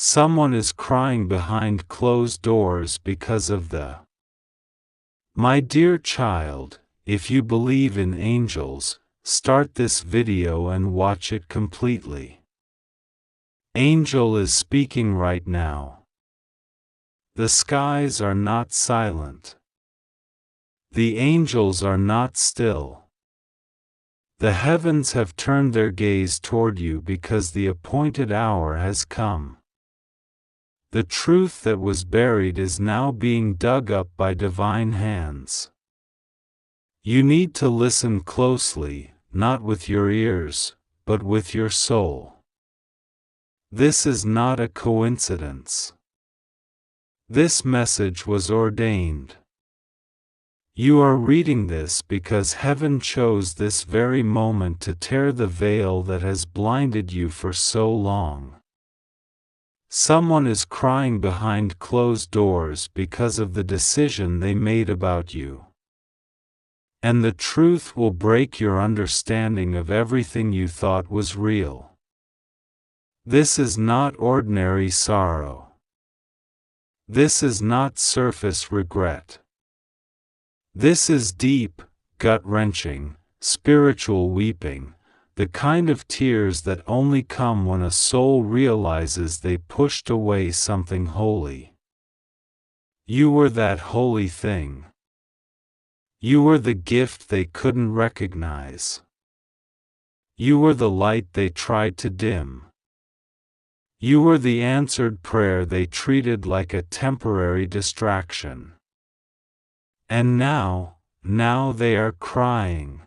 Someone is crying behind closed doors because of the. My dear child, if you believe in angels, start this video and watch it completely. Angel is speaking right now. The skies are not silent. The angels are not still. The heavens have turned their gaze toward you because the appointed hour has come. The truth that was buried is now being dug up by divine hands. You need to listen closely, not with your ears, but with your soul. This is not a coincidence. This message was ordained. You are reading this because heaven chose this very moment to tear the veil that has blinded you for so long. Someone is crying behind closed doors because of the decision they made about you. And the truth will break your understanding of everything you thought was real. This is not ordinary sorrow. This is not surface regret. This is deep, gut-wrenching, spiritual weeping, the kind of tears that only come when a soul realizes they pushed away something holy. You were that holy thing. You were the gift they couldn't recognize. You were the light they tried to dim. You were the answered prayer they treated like a temporary distraction. And now they are crying.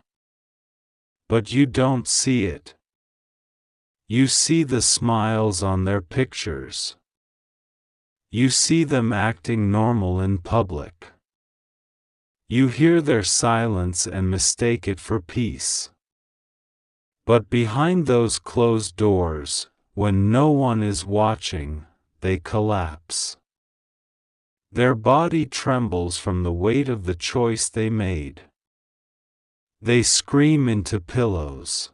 But you don't see it. You see the smiles on their pictures. You see them acting normal in public. You hear their silence and mistake it for peace. But behind those closed doors, when no one is watching, they collapse. Their body trembles from the weight of the choice they made. They scream into pillows.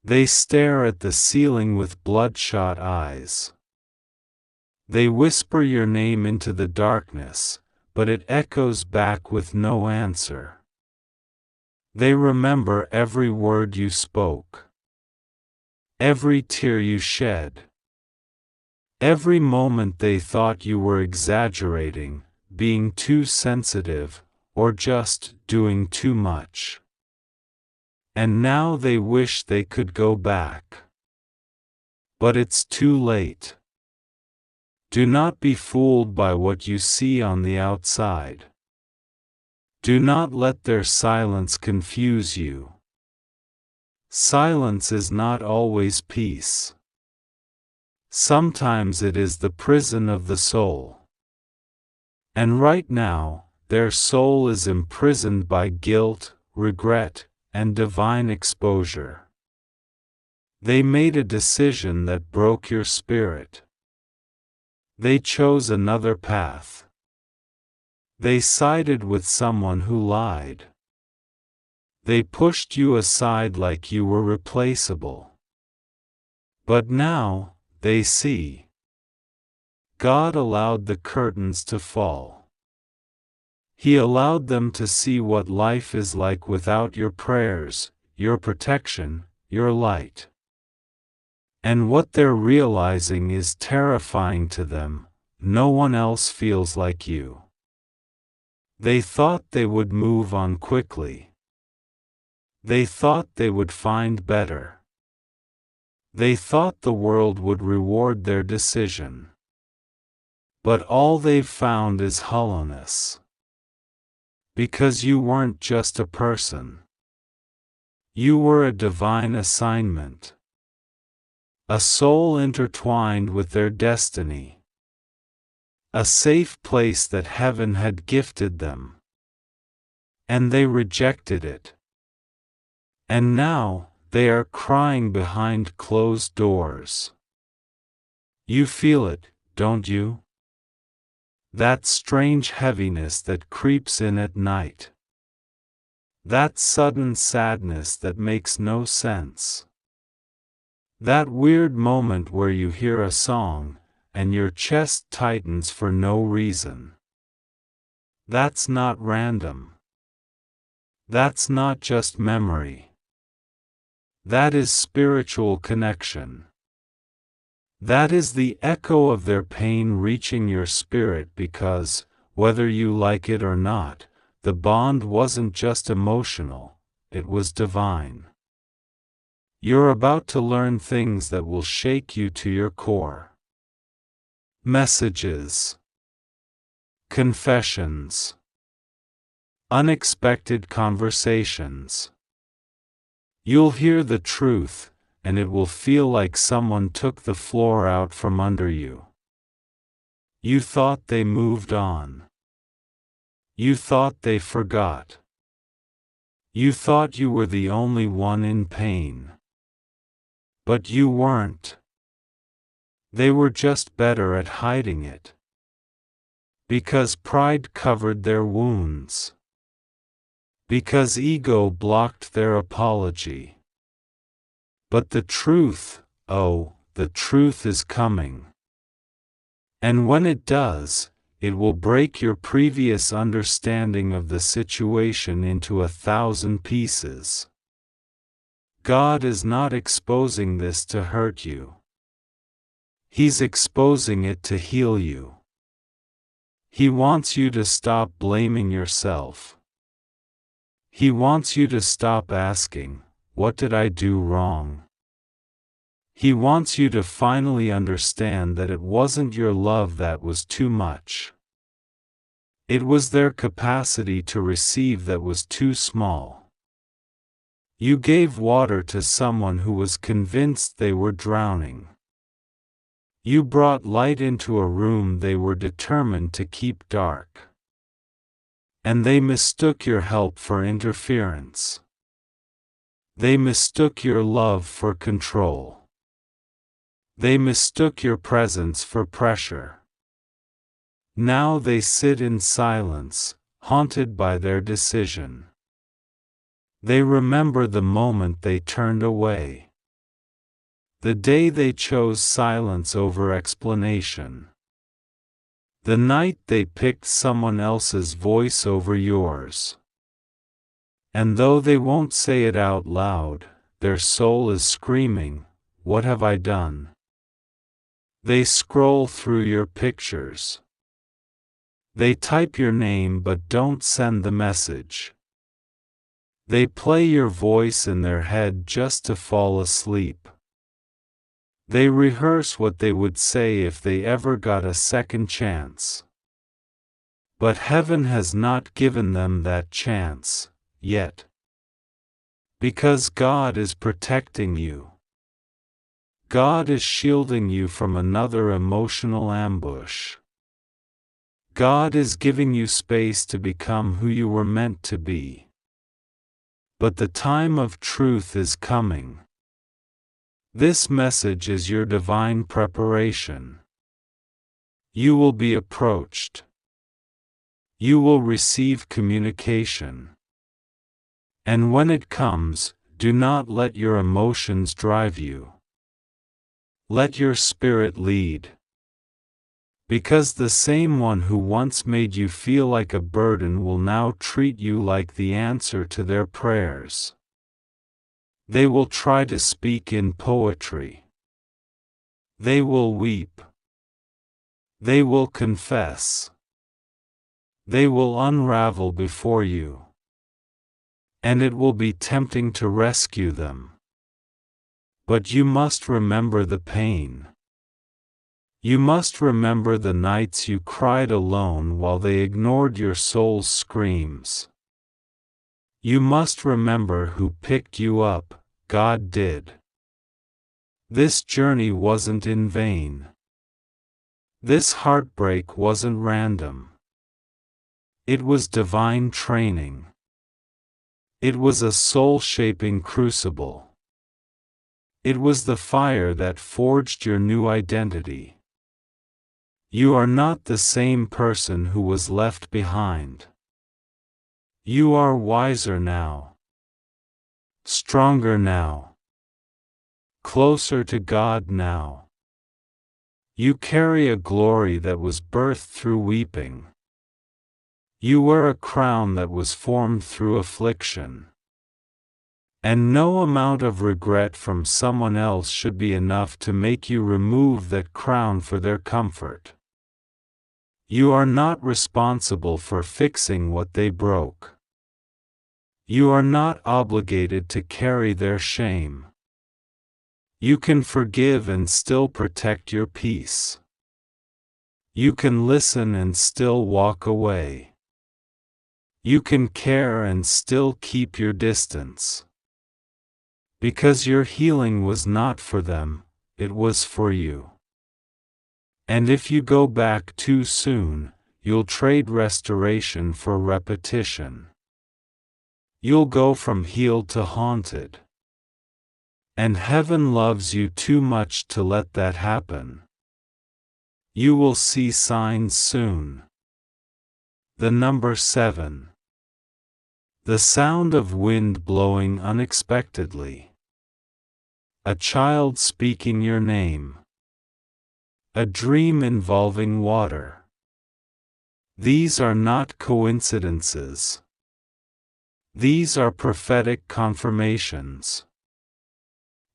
They stare at the ceiling with bloodshot eyes. They whisper your name into the darkness, but it echoes back with no answer. They remember every word you spoke, every tear you shed, every moment they thought you were exaggerating, being too sensitive, or just doing too much. And now they wish they could go back. But it's too late. Do not be fooled by what you see on the outside. Do not let their silence confuse you. Silence is not always peace. Sometimes it is the prison of the soul. And right now, their soul is imprisoned by guilt, regret, and divine exposure. They made a decision that broke your spirit. They chose another path. They sided with someone who lied. They pushed you aside like you were replaceable. But now, they see. God allowed the curtains to fall. He allowed them to see what life is like without your prayers, your protection, your light. And what they're realizing is terrifying to them. No one else feels like you. They thought they would move on quickly. They thought they would find better. They thought the world would reward their decision. But all they've found is hollowness. Because you weren't just a person. You were a divine assignment. A soul intertwined with their destiny. A safe place that heaven had gifted them. And they rejected it. And now, they are crying behind closed doors. You feel it, don't you? That strange heaviness that creeps in at night. That sudden sadness that makes no sense. That weird moment where you hear a song, and your chest tightens for no reason. That's not random. That's not just memory. That is spiritual connection. That is the echo of their pain reaching your spirit because, whether you like it or not, the bond wasn't just emotional, it was divine. You're about to learn things that will shake you to your core. Messages. Confessions. Unexpected conversations. You'll hear the truth, and it will feel like someone took the floor out from under you. You thought they moved on. You thought they forgot. You thought you were the only one in pain. But you weren't. They were just better at hiding it. Because pride covered their wounds. Because ego blocked their apology. But the truth, oh, the truth is coming. And when it does, it will break your previous understanding of the situation into 1,000 pieces. God is not exposing this to hurt you. He's exposing it to heal you. He wants you to stop blaming yourself. He wants you to stop asking, "What did I do wrong?" He wants you to finally understand that it wasn't your love that was too much. It was their capacity to receive that was too small. You gave water to someone who was convinced they were drowning. You brought light into a room they were determined to keep dark. And they mistook your help for interference. They mistook your love for control. They mistook your presence for pressure. Now they sit in silence, haunted by their decision. They remember the moment they turned away. The day they chose silence over explanation. The night they picked someone else's voice over yours. And though they won't say it out loud, their soul is screaming, "What have I done?" They scroll through your pictures. They type your name but don't send the message. They play your voice in their head just to fall asleep. They rehearse what they would say if they ever got a second chance. But heaven has not given them that chance, yet. Because God is protecting you. God is shielding you from another emotional ambush. God is giving you space to become who you were meant to be. But the time of truth is coming. This message is your divine preparation. You will be approached. You will receive communication. And when it comes, do not let your emotions drive you. Let your spirit lead. Because the same one who once made you feel like a burden will now treat you like the answer to their prayers. They will try to speak in poetry. They will weep. They will confess. They will unravel before you. And it will be tempting to rescue them. But you must remember the pain. You must remember the nights you cried alone while they ignored your soul's screams. You must remember who picked you up, God did. This journey wasn't in vain. This heartbreak wasn't random. It was divine training. It was a soul-shaping crucible. It was the fire that forged your new identity. You are not the same person who was left behind. You are wiser now. Stronger now. closer to God now. You carry a glory that was birthed through weeping. You wear a crown that was formed through affliction. And no amount of regret from someone else should be enough to make you remove that crown for their comfort. You are not responsible for fixing what they broke. You are not obligated to carry their shame. You can forgive and still protect your peace. You can listen and still walk away. You can care and still keep your distance. Because your healing was not for them, it was for you. And if you go back too soon, you'll trade restoration for repetition. You'll go from healed to haunted. And heaven loves you too much to let that happen. You will see signs soon. The number 7. The sound of wind blowing unexpectedly. A child speaking your name. A dream involving water. These are not coincidences. These are prophetic confirmations.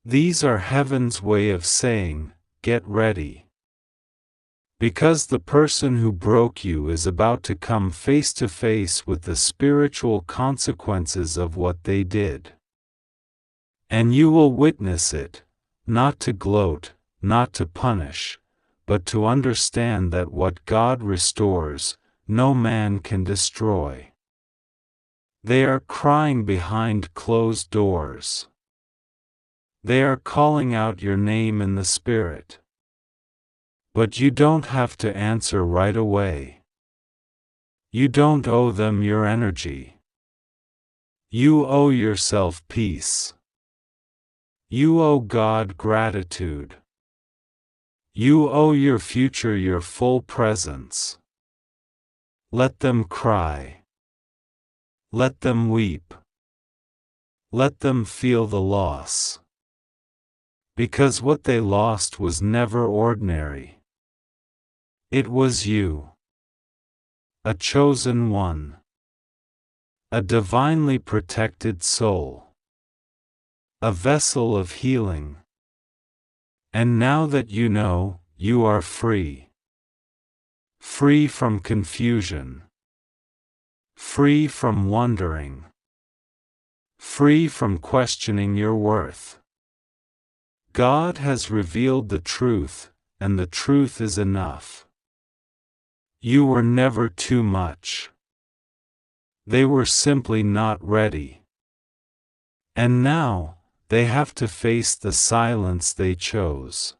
These are heaven's way of saying, get ready. Because the person who broke you is about to come face to face with the spiritual consequences of what they did. And you will witness it, not to gloat, not to punish, but to understand that what God restores, no man can destroy. They are crying behind closed doors. They are calling out your name in the Spirit. But you don't have to answer right away. You don't owe them your energy. You owe yourself peace. You owe God gratitude. You owe your future your full presence. Let them cry. Let them weep. Let them feel the loss. Because what they lost was never ordinary. It was you. A chosen one. A divinely protected soul. A vessel of healing. And now that you know, you are free. Free from confusion. Free from wondering. Free from questioning your worth. God has revealed the truth, and the truth is enough. You were never too much. They were simply not ready. And now, they have to face the silence they chose.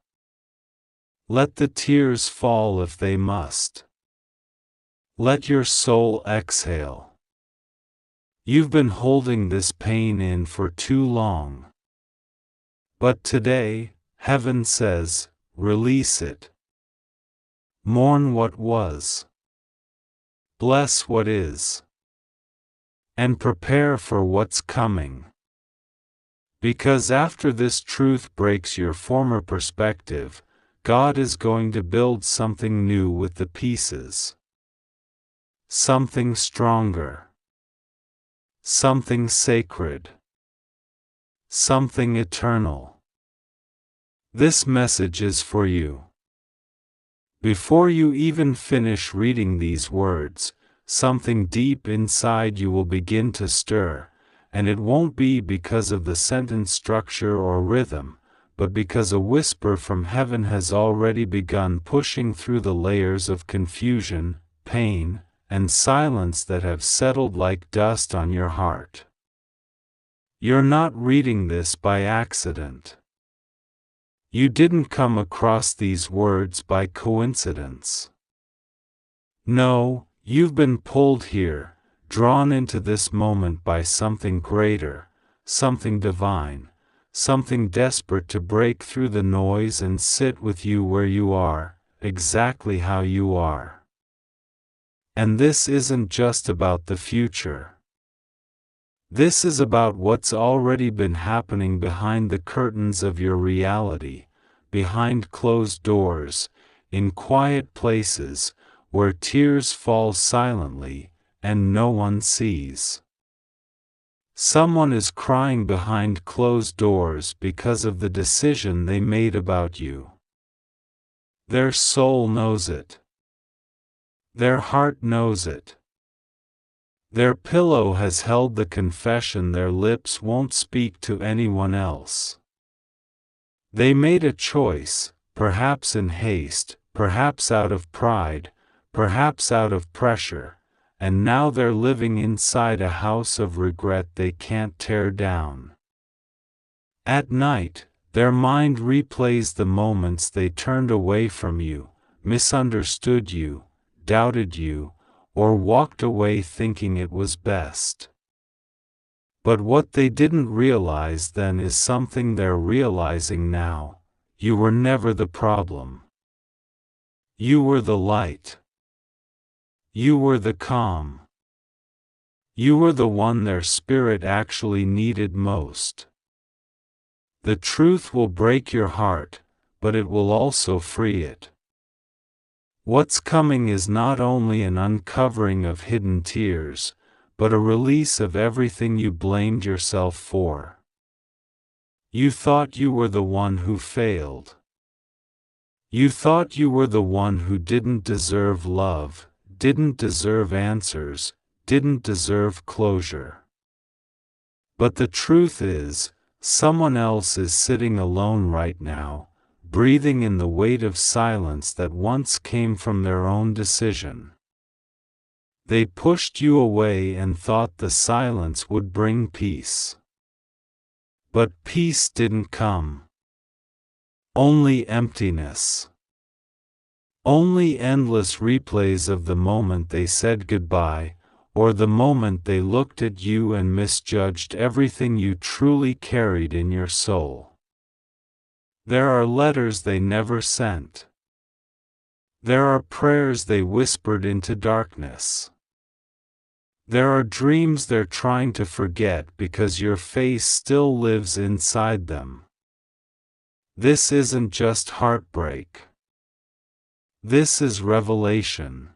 Let the tears fall if they must. Let your soul exhale. You've been holding this pain in for too long. But today, heaven says, release it. Mourn what was. Bless what is. And prepare for what's coming. Because after this truth breaks your former perspective, God is going to build something new with the pieces. Something stronger. Something sacred. Something eternal. This message is for you. Before you even finish reading these words, something deep inside you will begin to stir, and it won't be because of the sentence structure or rhythm, but because a whisper from heaven has already begun pushing through the layers of confusion, pain, and silence that have settled like dust on your heart. You're not reading this by accident. You didn't come across these words by coincidence. No, you've been pulled here, drawn into this moment by something greater, something divine, something desperate to break through the noise and sit with you where you are, exactly how you are. And this isn't just about the future. This is about what's already been happening behind the curtains of your reality, behind closed doors, in quiet places, where tears fall silently, and no one sees. Someone is crying behind closed doors because of the decision they made about you. Their soul knows it. Their heart knows it. Their pillow has held the confession their lips won't speak to anyone else. They made a choice, perhaps in haste, perhaps out of pride, perhaps out of pressure, and now they're living inside a house of regret they can't tear down. At night, their mind replays the moments they turned away from you, misunderstood you, doubted you, or walked away thinking it was best. But what they didn't realize then is something they're realizing now: you were never the problem. You were the light. You were the calm. You were the one their spirit actually needed most. The truth will break your heart, but it will also free it. What's coming is not only an uncovering of hidden tears, but a release of everything you blamed yourself for. You thought you were the one who failed. You thought you were the one who didn't deserve love, didn't deserve answers, didn't deserve closure. But the truth is, someone else is sitting alone right now, breathing in the weight of silence that once came from their own decision. They pushed you away and thought the silence would bring peace. But peace didn't come. Only emptiness. Only endless replays of the moment they said goodbye, or the moment they looked at you and misjudged everything you truly carried in your soul. There are letters they never sent. There are prayers they whispered into darkness. There are dreams they're trying to forget because your face still lives inside them. This isn't just heartbreak. This is revelation.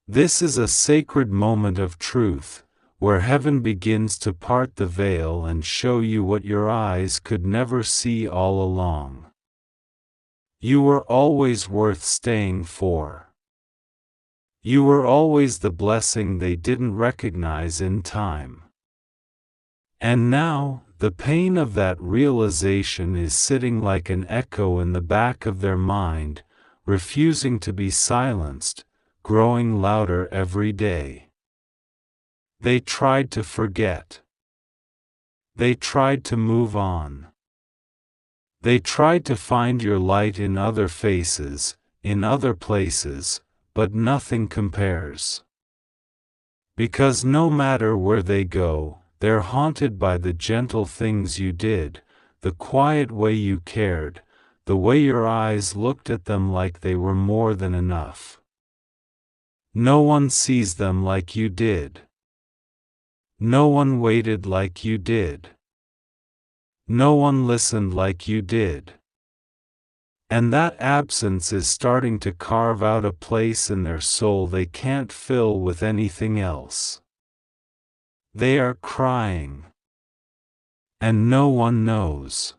This is a sacred moment of truth, where heaven begins to part the veil and show you what your eyes could never see all along. You were always worth staying for. You were always the blessing they didn't recognize in time. And now, the pain of that realization is sitting like an echo in the back of their mind, refusing to be silenced, growing louder every day. They tried to forget. They tried to move on. They tried to find your light in other faces, in other places, but nothing compares. Because no matter where they go, they're haunted by the gentle things you did, the quiet way you cared, the way your eyes looked at them like they were more than enough. No one sees them like you did. No one waited like you did. No one listened like you did. And that absence is starting to carve out a place in their soul they can't fill with anything else. They are crying. And no one knows.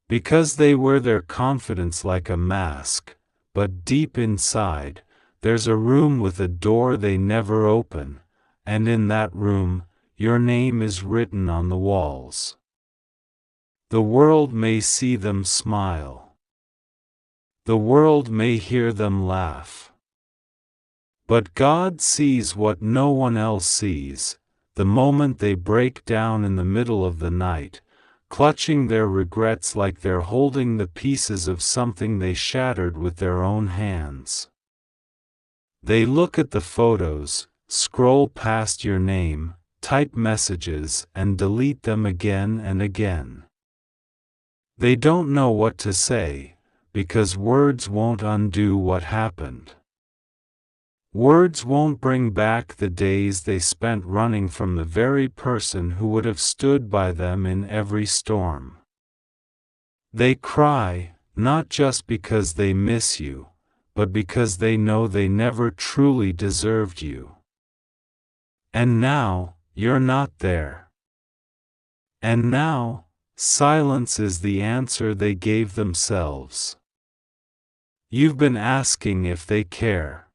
Because they wear their confidence like a mask, but deep inside, there's a room with a door they never open, and in that room, your name is written on the walls. The world may see them smile. The world may hear them laugh. But God sees what no one else sees, the moment they break down in the middle of the night, clutching their regrets like they're holding the pieces of something they shattered with their own hands. They look at the photos, scroll past your name, type messages, and delete them again and again. They don't know what to say, because words won't undo what happened. Words won't bring back the days they spent running from the very person who would have stood by them in every storm. They cry, not just because they miss you, but because they know they never truly deserved you. And now, you're not there. And now, silence is the answer they gave themselves. You've been asking if they care.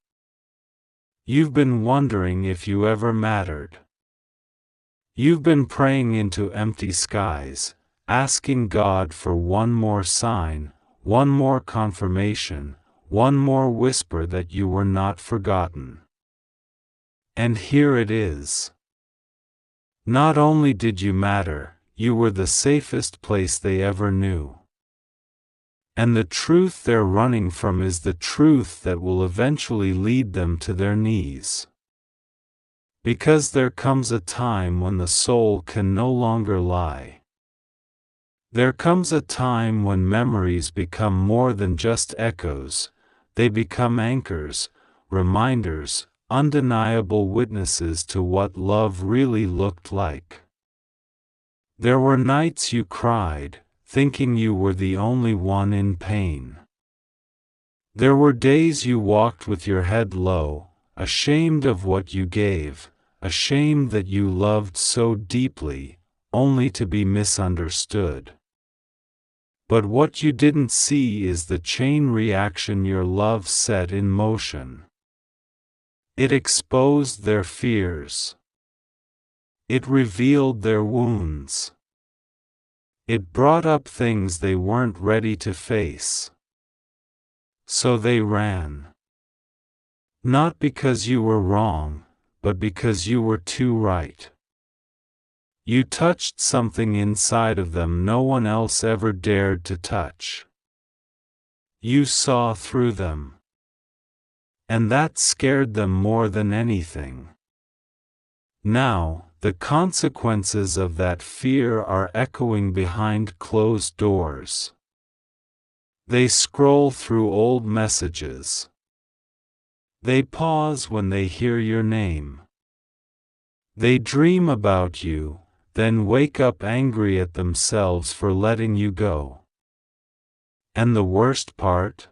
You've been wondering if you ever mattered. You've been praying into empty skies, asking God for one more sign, one more confirmation, one more whisper that you were not forgotten. And here it is. Not only did you matter, you were the safest place they ever knew. And the truth they're running from is the truth that will eventually lead them to their knees. Because there comes a time when the soul can no longer lie. There comes a time when memories become more than just echoes, they become anchors, reminders, undeniable witnesses to what love really looked like. There were nights you cried, thinking you were the only one in pain. There were days you walked with your head low, ashamed of what you gave, ashamed that you loved so deeply, only to be misunderstood. But what you didn't see is the chain reaction your love set in motion. It exposed their fears. It revealed their wounds. It brought up things they weren't ready to face. So they ran. Not because you were wrong, but because you were too right. You touched something inside of them no one else ever dared to touch. You saw through them. And that scared them more than anything. Now, the consequences of that fear are echoing behind closed doors. They scroll through old messages. They pause when they hear your name. They dream about you, then wake up angry at themselves for letting you go. And the worst part?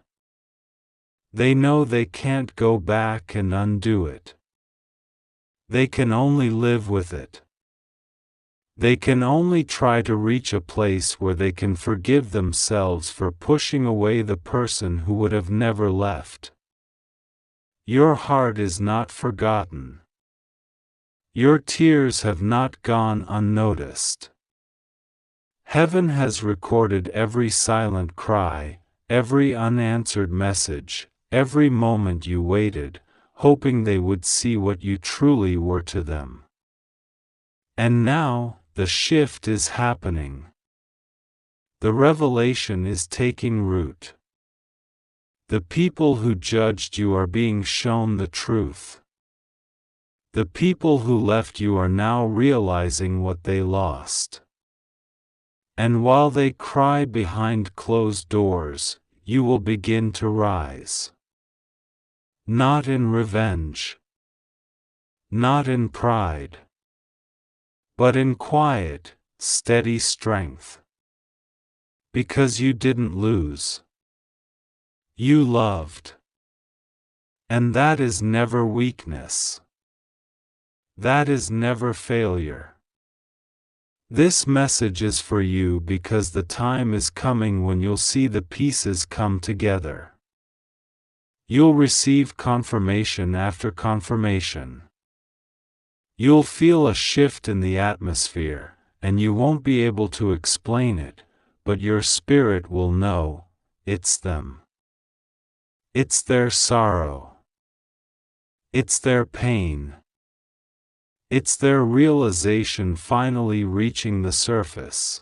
They know they can't go back and undo it. They can only live with it. They can only try to reach a place where they can forgive themselves for pushing away the person who would have never left. Your heart is not forgotten. Your tears have not gone unnoticed. Heaven has recorded every silent cry, every unanswered message, every moment you waited, hoping they would see what you truly were to them. And now, the shift is happening. The revelation is taking root. The people who judged you are being shown the truth. The people who left you are now realizing what they lost. And while they cry behind closed doors, you will begin to rise. Not in revenge. Not in pride. But in quiet, steady strength. Because you didn't lose. You loved. And that is never weakness. That is never failure. This message is for you because the time is coming when you'll see the pieces come together. You'll receive confirmation after confirmation. You'll feel a shift in the atmosphere, and you won't be able to explain it, but your spirit will know, it's them. It's their sorrow. It's their pain. It's their realization finally reaching the surface.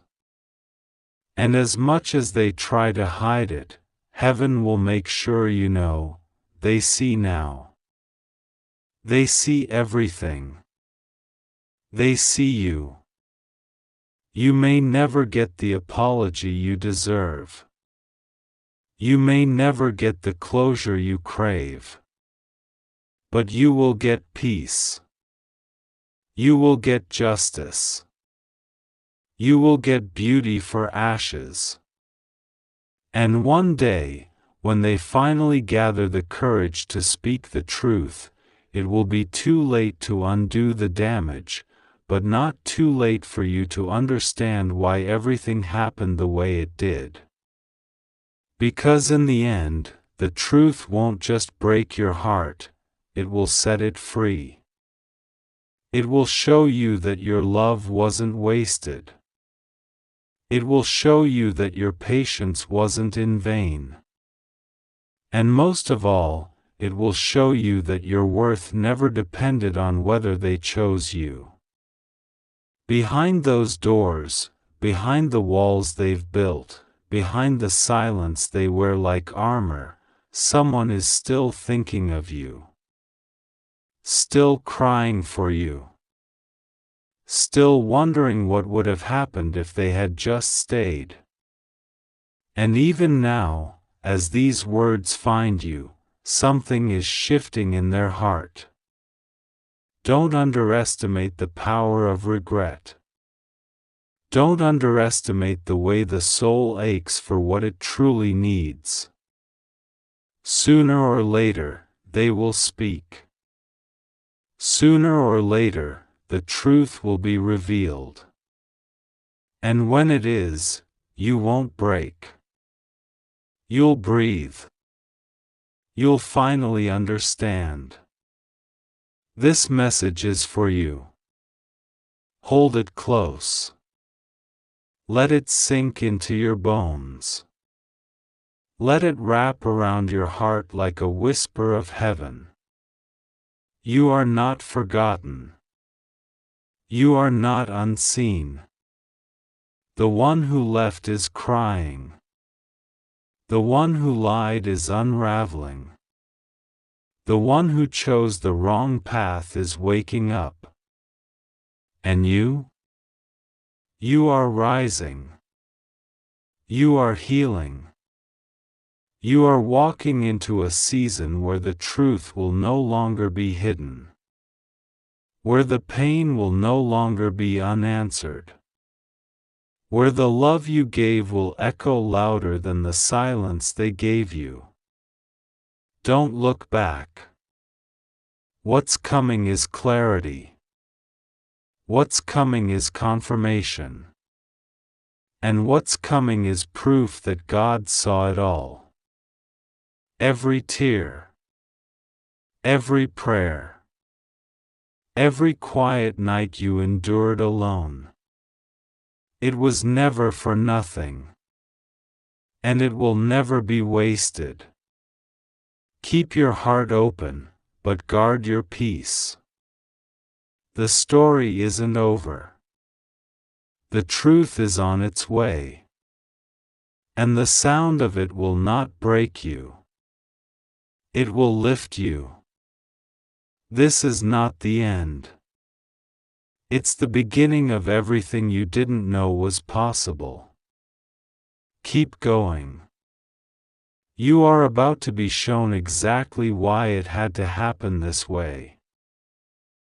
And as much as they try to hide it, heaven will make sure you know, they see now. They see everything. They see you. You may never get the apology you deserve. You may never get the closure you crave. But you will get peace. You will get justice. You will get beauty for ashes. And one day, when they finally gather the courage to speak the truth, it will be too late to undo the damage, but not too late for you to understand why everything happened the way it did. Because in the end, the truth won't just break your heart, it will set it free. It will show you that your love wasn't wasted. It will show you that your patience wasn't in vain. And most of all, it will show you that your worth never depended on whether they chose you. Behind those doors, behind the walls they've built, behind the silence they wear like armor, someone is still thinking of you. Still crying for you. Still wondering what would have happened if they had just stayed. And even now, as these words find you, something is shifting in their heart. Don't underestimate the power of regret. Don't underestimate the way the soul aches for what it truly needs. Sooner or later, they will speak. Sooner or later, the truth will be revealed. And when it is, you won't break. You'll breathe. You'll finally understand. This message is for you. Hold it close. Let it sink into your bones. Let it wrap around your heart like a whisper of heaven. You are not forgotten. You are not unseen. The one who left is crying. The one who lied is unraveling. The one who chose the wrong path is waking up. And you? You are rising. You are healing. You are walking into a season where the truth will no longer be hidden. Where the pain will no longer be unanswered. Where the love you gave will echo louder than the silence they gave you. Don't look back. What's coming is clarity. What's coming is confirmation. And what's coming is proof that God saw it all. Every tear. Every prayer. Every quiet night you endured alone. It was never for nothing. And it will never be wasted. Keep your heart open, but guard your peace. The story isn't over. The truth is on its way. And the sound of it will not break you. It will lift you. This is not the end. It's the beginning of everything you didn't know was possible. Keep going. You are about to be shown exactly why it had to happen this way.